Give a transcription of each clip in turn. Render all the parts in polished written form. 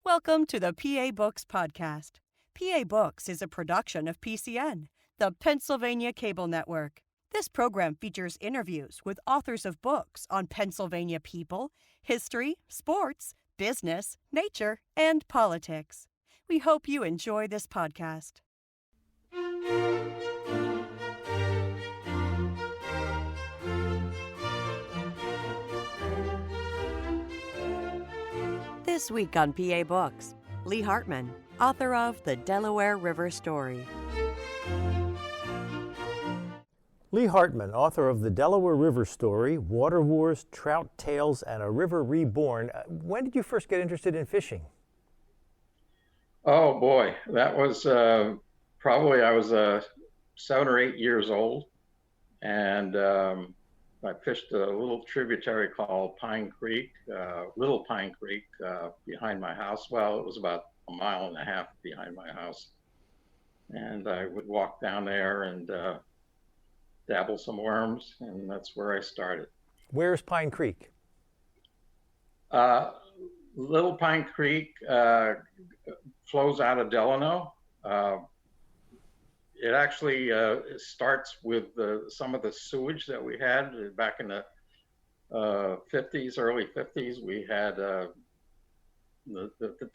Welcome to the PA Books Podcast. PA Books is a production of PCN, the Pennsylvania Cable Network. This program features interviews with authors of books on Pennsylvania people, history, sports, business, nature, and politics. We hope you enjoy this podcast. This week on PA Books, Lee Hartman, author of The Delaware River Story. Lee Hartman, author of The Delaware River Story, Water Wars, Trout Tales, and A River Reborn. When did you first get interested in fishing? Oh boy, that was probably I was 7 or 8 years old, and I fished a little tributary called Pine Creek, Little Pine Creek, behind my house. Well, it was about a mile and a half behind my house, and I would walk down there and dabble some worms, and that's where I started. Where's Pine Creek? Little Pine Creek flows out of Delano. It actually starts with some of the sewage that we had back in the 50s, early 50s. We had the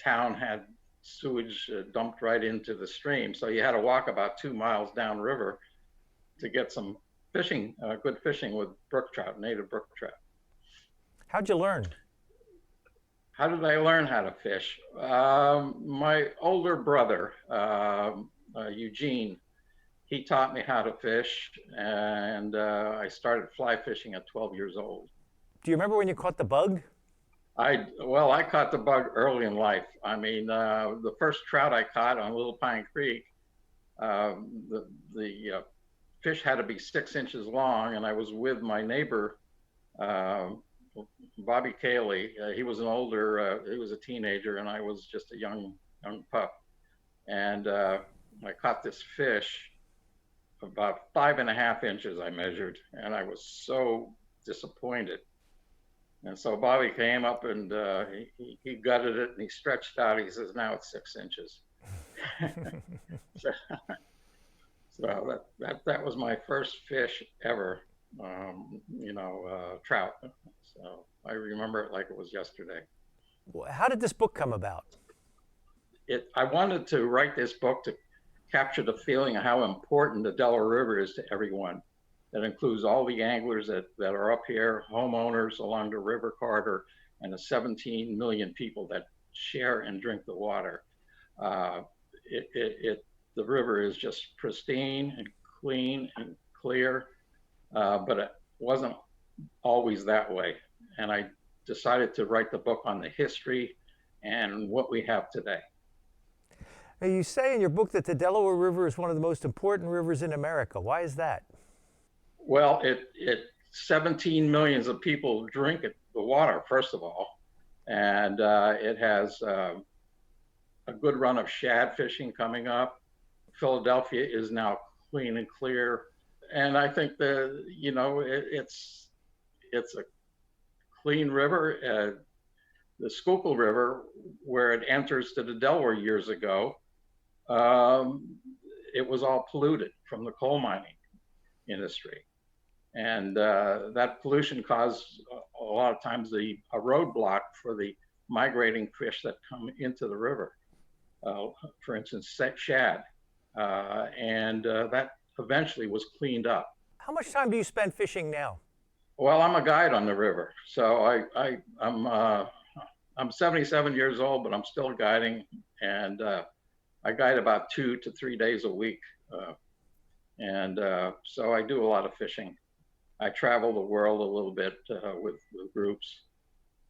town had sewage dumped right into the stream, so you had to walk about 2 miles downriver to get some fishing, good fishing with brook trout, native brook trout. How'd you learn? How did I learn how to fish? My older brother, Eugene, he taught me how to fish, and I started fly fishing at 12 years old. Do you remember when you caught the bug? I caught the bug early in life. I mean, the first trout I caught on Little Pine Creek, the fish had to be 6 inches long, and I was with my neighbor, Bobby Cayley. He was he was a teenager, and I was just a young pup. And I caught this fish about 5.5 inches I measured, and I was so disappointed. And so Bobby came up and he gutted it and he stretched out. He says, "Now it's 6 inches." So that was my first fish ever, trout. So I remember it like it was yesterday. How did this book come about? I wanted to write this book to capture the feeling of how important the Delaware River is to everyone. That includes all the anglers that are up here, homeowners along the river corridor, and the 17 million people that share and drink the water. The river is just pristine and clean and clear, but it wasn't always that way. And I decided to write the book on the history and what we have today. Now, you say in your book that the Delaware River is one of the most important rivers in America. Why is that? Well, 17 millions of people drink the water, first of all, and it has a good run of shad fishing coming up. Philadelphia is now clean and clear, and I think it's a clean river. The Schuylkill River, where it enters to the Delaware years ago, it was all polluted from the coal mining industry. And that pollution caused a lot of times a roadblock for the migrating fish that come into the river, for instance, shad. And that eventually was cleaned up. How much time do you spend fishing now? Well, I'm a guide on the river. So I'm 77 years old, but I'm still guiding. And I guide about 2 to 3 days a week. So I do a lot of fishing. I travel the world a little bit with groups.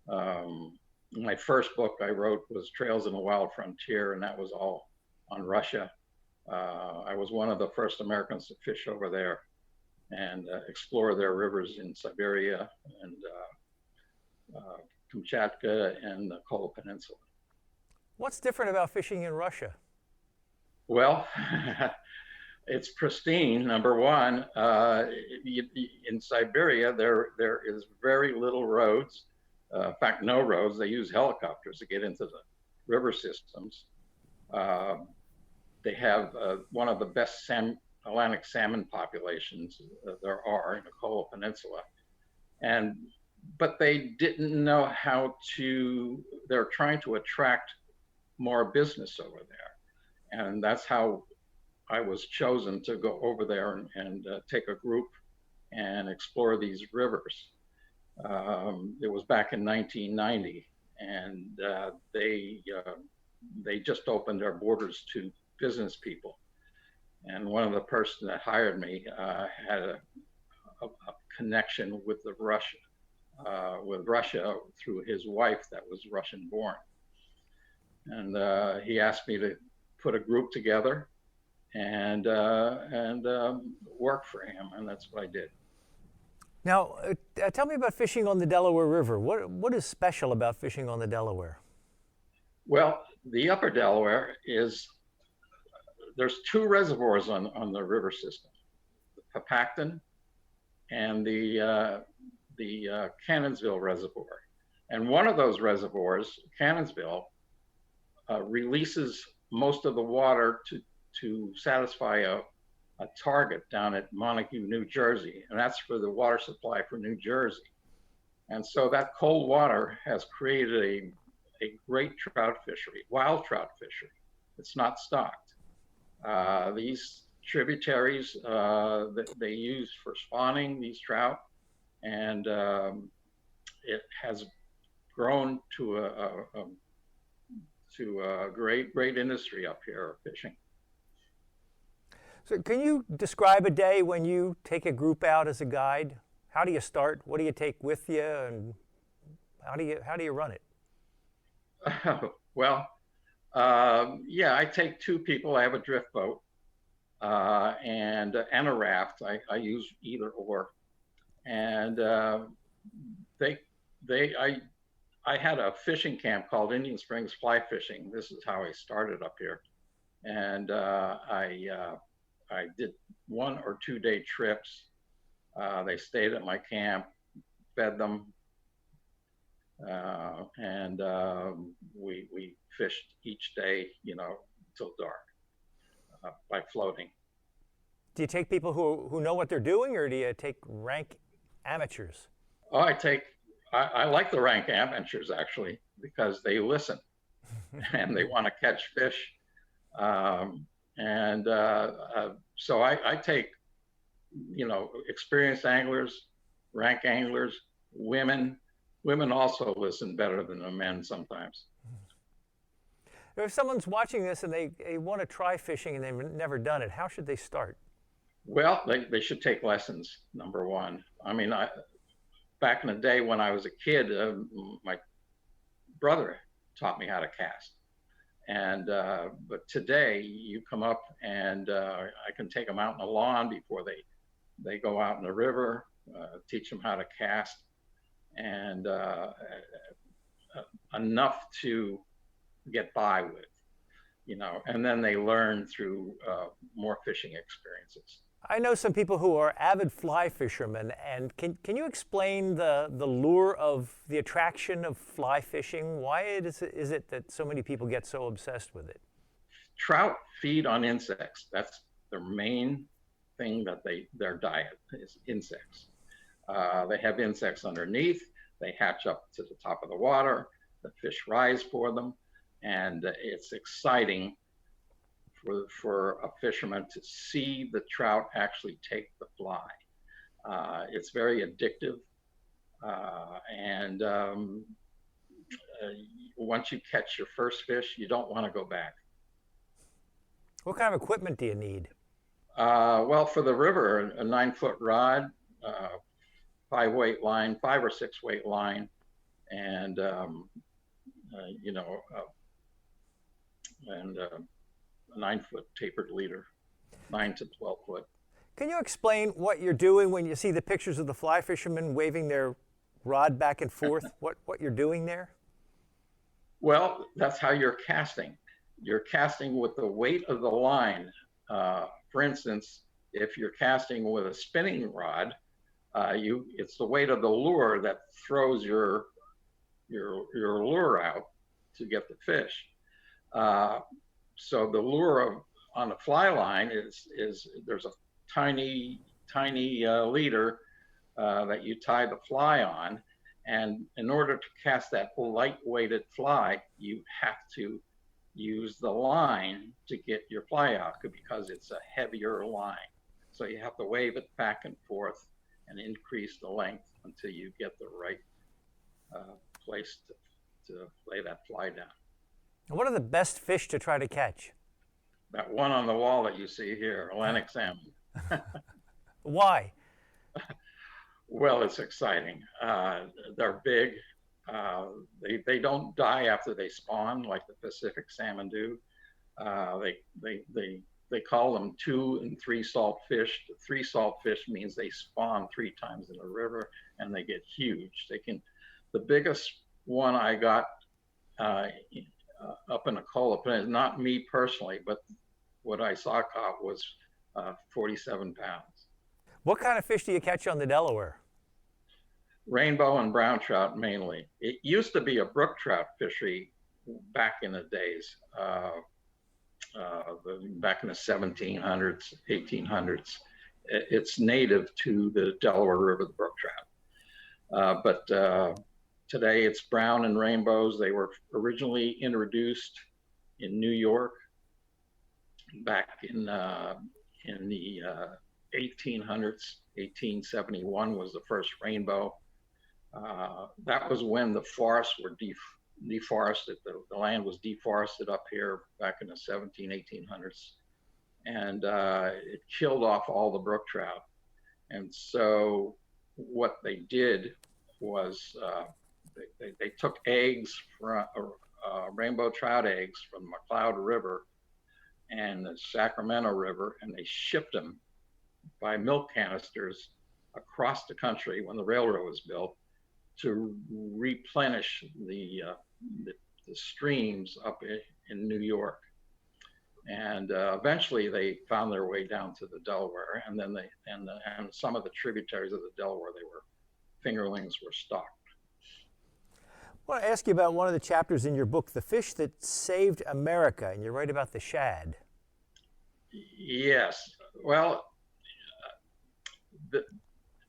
My first book I wrote was Trails in the Wild Frontier, and that was all on Russia. I was one of the first Americans to fish over there and explore their rivers in Siberia and Kamchatka and the Kola Peninsula. What's different about fishing in Russia? Well, it's pristine, number one. In Siberia, there is very little roads. In fact, no roads. They use helicopters to get into river systems. They have one of the best Atlantic salmon populations there are in the Kola Peninsula. But they didn't know how to, they're trying to attract more business over there. And that's how I was chosen to go over there and take a group and explore these rivers. It was back in 1990, and they just opened their borders to business people. And one of the person that hired me had a connection with Russia through his wife that was Russian born. And he asked me to put a group together and work for him, and that's what I did. Now, tell me about fishing on the Delaware River. What is special about fishing on the Delaware? Well, the Upper Delaware there's two reservoirs on the river system, the Papacton and the Cannonsville Reservoir. And one of those reservoirs, Cannonsville, releases most of the water to satisfy a target down at Montague, New Jersey, and that's for the water supply for New Jersey. And so that cold water has created a great trout fishery, wild trout fishery. It's not stocked. These tributaries that they use for spawning these trout, and it has grown to a great industry up here of fishing. So can you describe a day when you take a group out as a guide? How do you start? What do you take with you, and how do you run it? Well, yeah, I take two people. I have a drift boat and a raft. I use either or, and I had a fishing camp called Indian Springs Fly Fishing. This is how I started up here, and I did 1 or 2 day trips. They stayed at my camp, fed them, and we fished each day, till dark by floating. Do you take people who know what they're doing, or do you take rank amateurs? Oh, I like the rank amateurs, actually, because they listen and they want to catch fish. So I take, experienced anglers, rank anglers, women. Women also listen better than the men sometimes. If someone's watching this and they want to try fishing and they've never done it, how should they start? Well, they should take lessons, number one. I mean, back in the day when I was a kid, my brother taught me how to cast. And but today you come up and I can take them out in the lawn before they go out in the river, teach them how to cast, and enough to get by with, and then they learn through more fishing experiences. I know some people who are avid fly fishermen, and can you explain the lure of the attraction of fly fishing? Why is it that so many people get so obsessed with it? Trout feed on insects. That's their main thing, their diet is insects. They have insects underneath. They hatch up to the top of the water. The fish rise for them, and it's exciting for a fisherman to see the trout actually take the fly. It's very addictive, and once you catch your first fish, you don't want to go back. What kind of equipment do you need? Well, for the river, a 9-foot rod, 5-weight line, 5 or 6 weight line, and a 9-foot tapered leader, 9 to 12 foot. Can you explain what you're doing when you see the pictures of the fly fishermen waving their rod back and forth? what you're doing there? Well, that's how you're casting. You're casting with the weight of the line. For instance, if you're casting with a spinning rod, it's the weight of the lure that throws your lure out to get the fish. So the lure on the fly line is there's a tiny leader that you tie the fly on, and in order to cast that light-weighted fly, you have to use the line to get your fly out because it's a heavier line. So you have to wave it back and forth and increase the length until you get the right place to lay that fly down. And what are the best fish to try to catch? That one on the wall that you see here, Atlantic salmon. Why? Well, it's exciting. They're big. They don't die after they spawn like the Pacific salmon do. They call them 2 and 3 salt fish. The 3 salt fish means they spawn 3 times in the river and they get huge. The biggest one I got up in a Colopin, not me personally, but what I saw caught was 47 pounds. What kind of fish do you catch on the Delaware? Rainbow and brown trout mainly. It used to be a brook trout fishery back in the days, back in the 1700s, 1800s. It's native to the Delaware River, the brook trout. But today it's brown and rainbows. They were originally introduced in New York back in the 1800s. 1871 was the first rainbow. That was when the forests were deforested. The land was deforested up here back in the 1800s. And it killed off all the brook trout. And so what they did was they took eggs from rainbow trout eggs from the McCloud River and the Sacramento River, and they shipped them by milk canisters across the country when the railroad was built to replenish the streams up in New York. And eventually they found their way down to the Delaware, and then and some of the tributaries of the Delaware, fingerlings were stocked. I want to ask you about one of the chapters in your book, The Fish That Saved America, and you write about the shad. Yes. Well,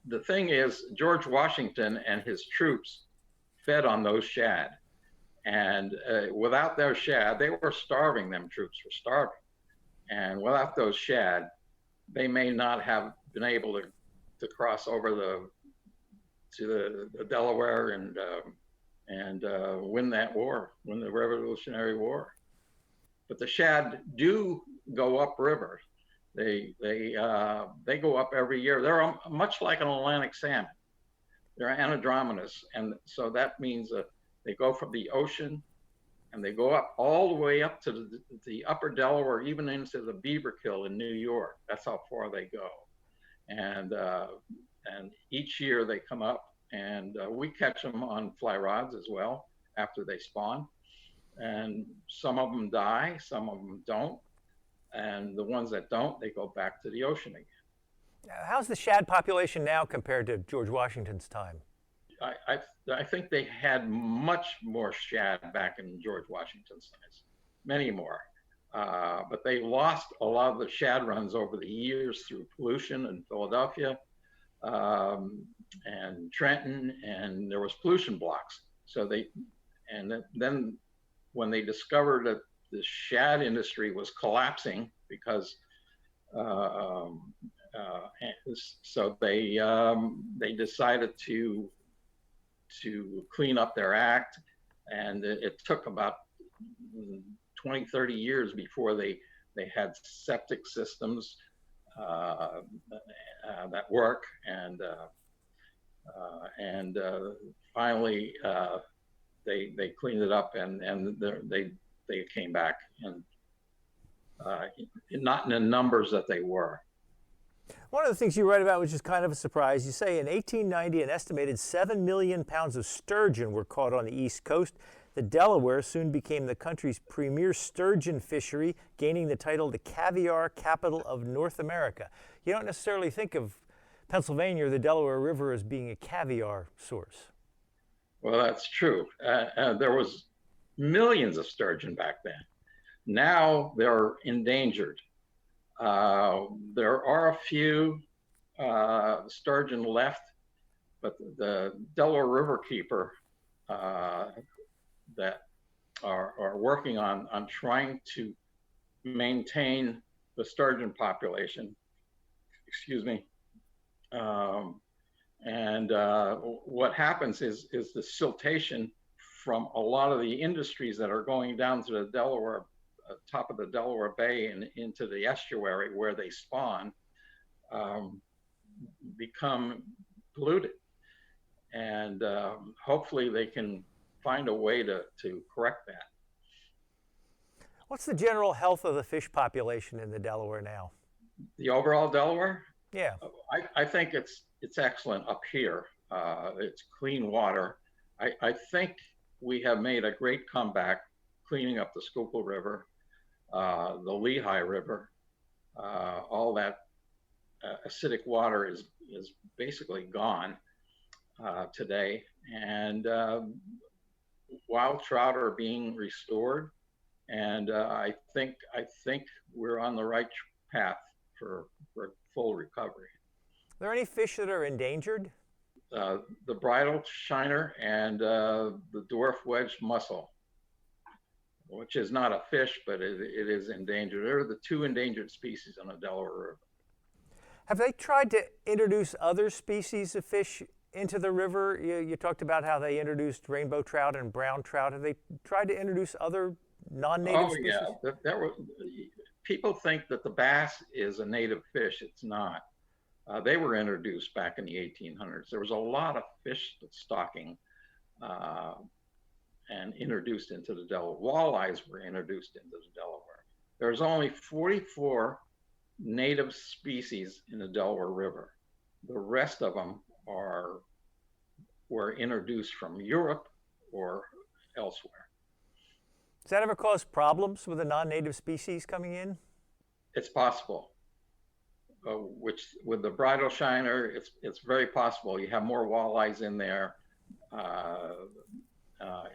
the thing is, George Washington and his troops fed on those shad. And without their shad, they were starving, them troops were starving. And without those shad, they may not have been able to cross over to the Delaware and win that war, win the Revolutionary War. But the shad do go upriver. They go up every year. They're much like an Atlantic salmon. They're anadromous, and so that means they go from the ocean and they go up all the way up to the Upper Delaware, even into the Beaver Kill in New York. That's how far they go. And each year they come up, and we catch them on fly rods as well after they spawn. And some of them die, some of them don't. And the ones that don't, they go back to the ocean again. How's the shad population now compared to George Washington's time? I think they had much more shad back in George Washington's times, many more. But they lost a lot of the shad runs over the years through pollution in Philadelphia and Trenton, and there was pollution blocks. So then when they discovered that the shad industry was collapsing because so they decided to clean up their act, and it took about 20, 30 years before they had septic systems that work, and finally they cleaned it up, and they came back, and not in the numbers that they were. One of the things you write about, which is kind of a surprise, you say in 1890 an estimated 7 million pounds of sturgeon were caught on the East Coast. The Delaware soon became the country's premier sturgeon fishery, gaining the title the caviar capital of North America. You don't necessarily think of Pennsylvania or the Delaware River as being a caviar source. Well, that's true. There was millions of sturgeon back then. Now they're endangered. There are a few sturgeon left, but the Delaware River keeper that are working on trying to maintain the sturgeon population. Excuse me. What happens is the siltation from a lot of the industries that are going down to the Delaware, top of the Delaware Bay and into the estuary where they spawn, become polluted. And hopefully they can find a way to correct that. What's the general health of the fish population in the Delaware now? The overall Delaware? Yeah. I think it's excellent up here. It's clean water. I think we have made a great comeback cleaning up the Schuylkill River, the Lehigh River. All that acidic water is basically gone today, and wild trout are being restored, and I think we're on the right path for full recovery. Are there any fish that are endangered? The bridle shiner and the dwarf wedge mussel, which is not a fish, but it is endangered. They're the two endangered species on the Delaware River. Have they tried to introduce other species of fish into the river? You talked about how they introduced rainbow trout and brown trout. Have they tried to introduce other non-native species? Oh yeah, people think that the bass is a native fish. It's not. They were introduced back in the 1800s. There was a lot of fish stocking and introduced into the Delaware. Walleyes were introduced into the Delaware. There's only 44 native species in the Delaware River. The rest of them were introduced from Europe or elsewhere. Does that ever cause problems with the non-native species coming in? It's possible. Which with the bridle shiner, it's very possible. You have more walleyes in there.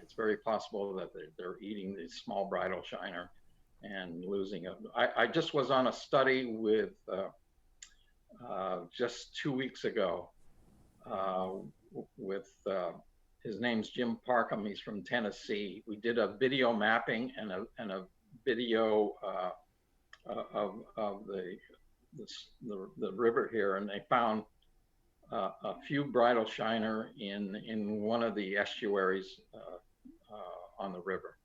It's very possible that they're eating the small bridle shiner and losing it. I just was on a study with just 2 weeks ago with his name's Jim Parkham. He's from Tennessee. We did a video mapping and a video of the river here, and they found a few bridle shiner in one of the estuaries on the river.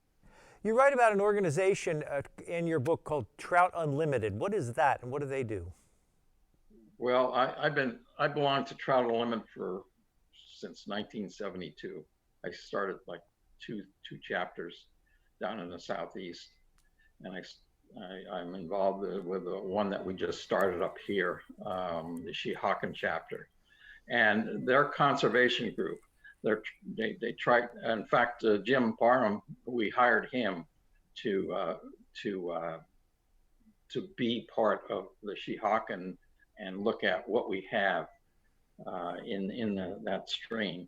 You write about an organization in your book called Trout Unlimited. What is that, and what do they do? Well, I belong to Trout Unlimited since 1972. I started like two chapters down in the southeast, and I'm involved with the one that we just started up here, the Sheehawken chapter, and their conservation group. They tried. In fact, Jim Parham, we hired him to be part of the Sheehawken and look at what we have in that stream,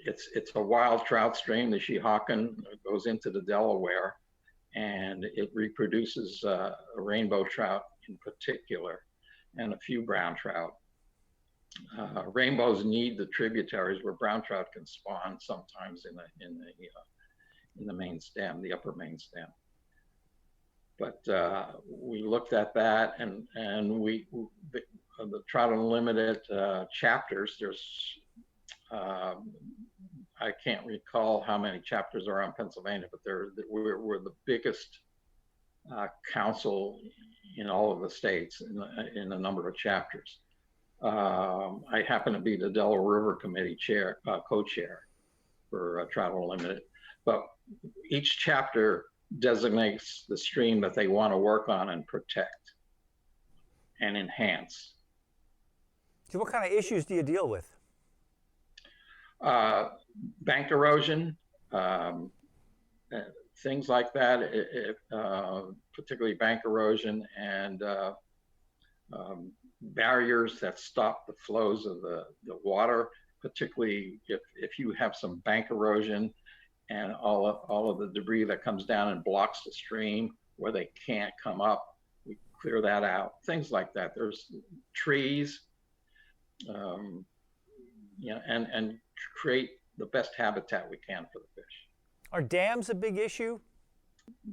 It's a wild trout stream. The Sheehawken goes into the Delaware, and it reproduces a rainbow trout in particular, and a few brown trout. Rainbows need the tributaries where brown trout can spawn sometimes in the main stem, the upper main stem. But we looked at that, and the Trout Unlimited chapters. There's I can't recall how many chapters are on Pennsylvania, but we're the biggest council in all of the states in the number of chapters. I happen to be the Delaware River Committee chair, co-chair for Trout Unlimited, but each chapter designates the stream that they want to work on and protect and enhance. So what kind of issues do you deal with? Bank erosion, things like that, particularly bank erosion and barriers that stop the flows of the water, particularly if you have some bank erosion and all of the debris that comes down and blocks the stream where they can't come up. We clear that out, things like that. There's trees, and create the best habitat we can for the fish. Are dams a big issue?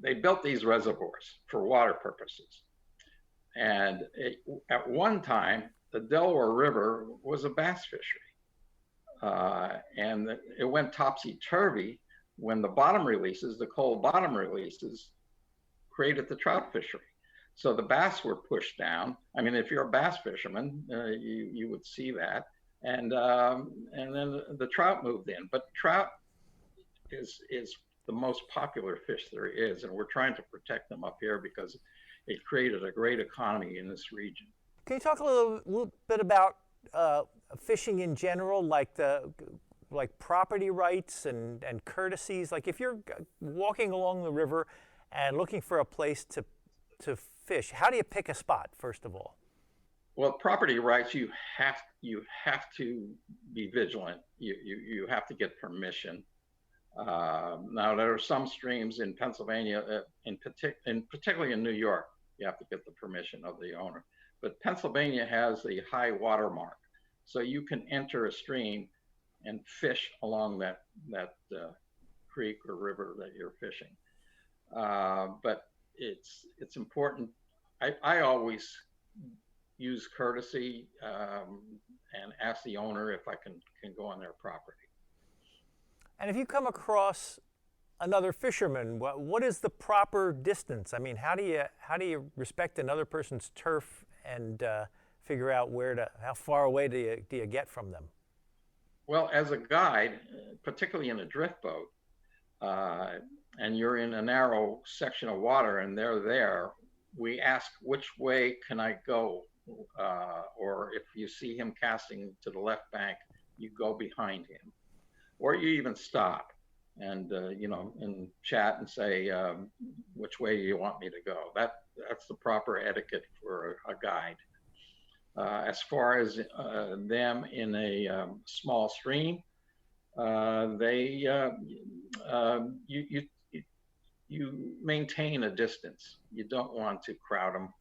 They built these reservoirs for water purposes. And at one time, the Delaware River was a bass fishery. And it went topsy-turvy when the bottom releases, the cold bottom releases, created the trout fishery. So the bass were pushed down. I mean, if you're a bass fisherman, you would see that. And then the trout moved in. But trout is the most popular fish there is, and we're trying to protect them up here because it created a great economy in this region. Can you talk a little bit about fishing in general, like property rights and courtesies? Like if you're walking along the river and looking for a place to fish, how do you pick a spot, first of all? Well, property rights, you have to be vigilant. You have to get permission. Now there are some streams in Pennsylvania, particularly in New York, you have to get the permission of the owner. But Pennsylvania has the high water mark, so you can enter a stream and fish along that creek or river that you're fishing. But it's important. I always use courtesy and ask the owner if I can go on their property. And if you come across another fisherman, what is the proper distance? I mean, how do you respect another person's turf and figure out how far away do you get from them? Well, as a guide, particularly in a drift boat, and you're in a narrow section of water and they're there, we ask which way can I go, or if you see him casting to the left bank, you go behind him, or you even stop and and chat and say which way you want me to go. That's the proper etiquette for a guide. As far as them in a small stream, you maintain a distance. You don't want to crowd them,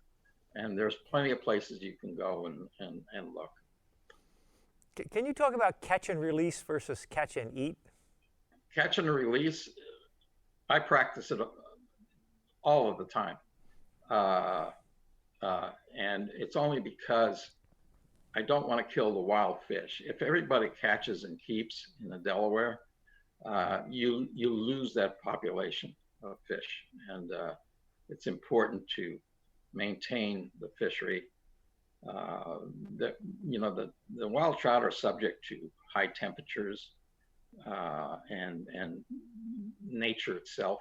and there's plenty of places you can go and look. Can you talk about catch and release versus catch and eat? Catch and release, I practice it all of the time. And it's only because I don't want to kill the wild fish. If everybody catches and keeps in the Delaware, you lose that population of fish. And it's important to maintain the fishery. The wild trout are subject to high temperatures and nature itself.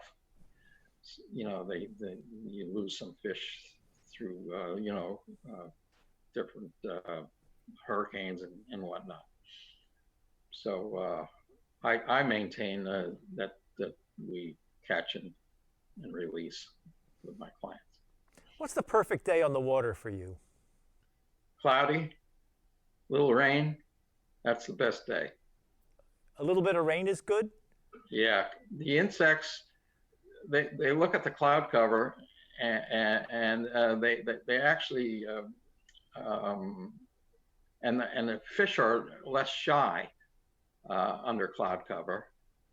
You lose some fish through different hurricanes and whatnot. So I maintain that we catch and release with my clients. What's the perfect day on the water for you? Cloudy, little rain, that's the best day. A little bit of rain is good? Yeah, the insects, they look at the cloud cover and they actually and the fish are less shy under cloud cover,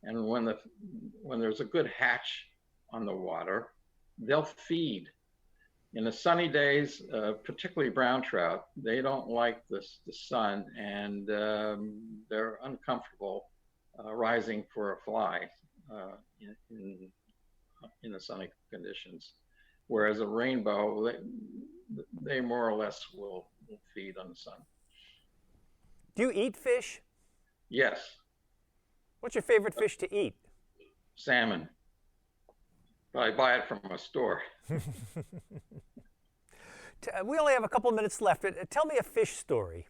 and when there's a good hatch on the water, they'll feed. In the sunny days, particularly brown trout, they don't like the sun, and they're uncomfortable rising for a fly in the sunny conditions. Whereas a rainbow, they more or less will feed on the sun. Do you eat fish? Yes. What's your favorite fish to eat? Salmon. But I buy it from a store. We only have a couple minutes left. Tell me a fish story.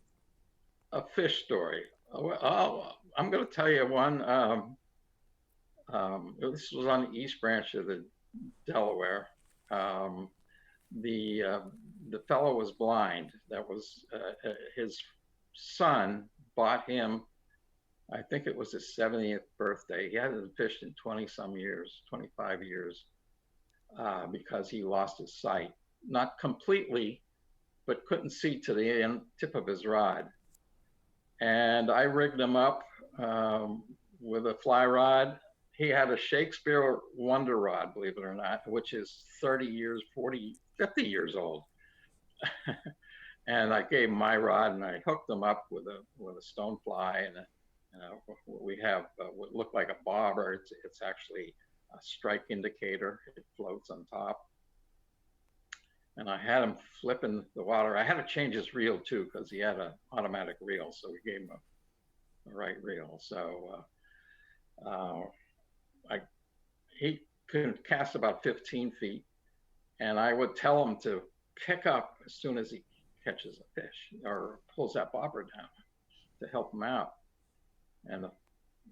A fish story. I'm going to tell you one. This was on the East Branch of the Delaware. The fellow was blind. That was his son bought him I think it was his 70th birthday. He hadn't fished in 20 some years, 25 years, because he lost his sight. Not completely, but couldn't see to the tip of his rod. And I rigged him up with a fly rod. He had a Shakespeare Wonder Rod, believe it or not, which is 30 years, 40, 50 years old. And I gave him my rod, and I hooked him up with a stone fly, and we have what looked like a bobber. It's actually a strike indicator. It floats on top. And I had him flipping the water. I had to change his reel too, because he had an automatic reel, so we gave him a right reel. So he could cast about 15 feet, and I would tell him to pick up as soon as he catches a fish or pulls that bobber down to help him out. And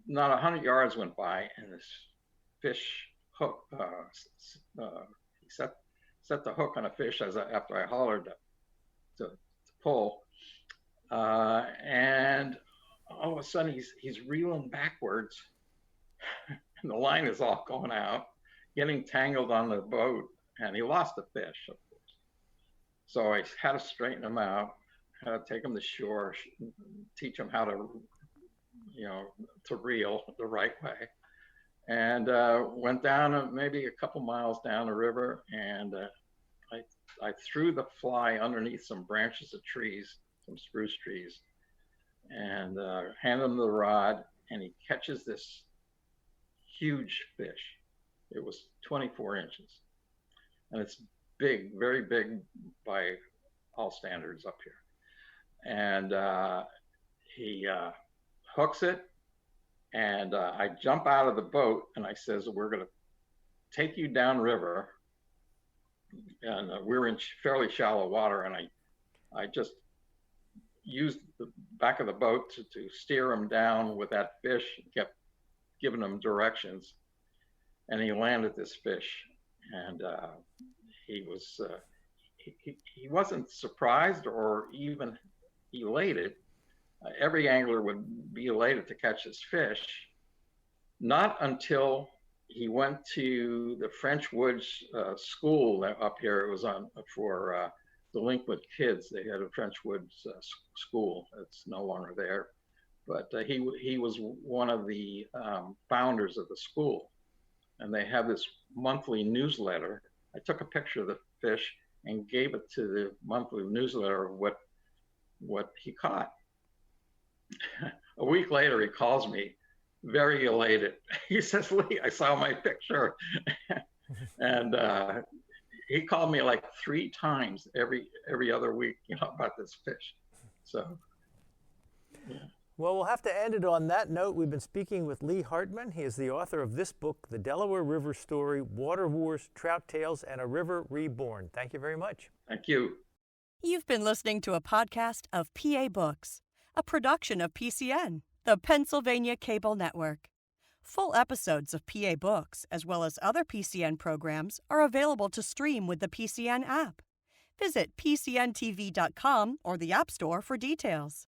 not 100 yards went by, and this fish hook, he set the hook on a fish after I hollered to pull, and all of a sudden he's reeling backwards, and the line is all going out, getting tangled on the boat, and he lost the fish, of course. So I had to straighten him out, had to take him to shore, teach him how to, to reel the right way. And went down maybe a couple miles down the river, and I threw the fly underneath some branches of trees, some spruce trees, and handed him the rod, and he catches this huge fish. It was 24 inches, and it's big, very big by all standards up here. And he hooks it, and I jump out of the boat, and I says, we're going to take you downriver. And we're in fairly shallow water, and I just used the back of the boat to steer him down with that fish, and kept giving him directions. And he landed this fish, and he wasn't surprised or even elated. Every angler would be elated to catch this fish, not until he went to the French Woods school up here. It was for delinquent kids. They had a French Woods school. It's no longer there, but he was one of the founders of the school, and they have this monthly newsletter. I took a picture of the fish and gave it to the monthly newsletter of what he caught. A week later, he calls me, very elated. He says, Lee, I saw my picture. And he called me like 3 times every other week, about this fish. So, yeah. Well, we'll have to end it on that note. We've been speaking with Lee Hartman. He is the author of this book, The Delaware River Story, Water Wars, Trout Tales, and a River Reborn. Thank you very much. Thank you. You've been listening to a podcast of PA Books, a production of PCN, the Pennsylvania Cable Network. Full episodes of PA Books, as well as other PCN programs, are available to stream with the PCN app. Visit PCNTV.com or the App Store for details.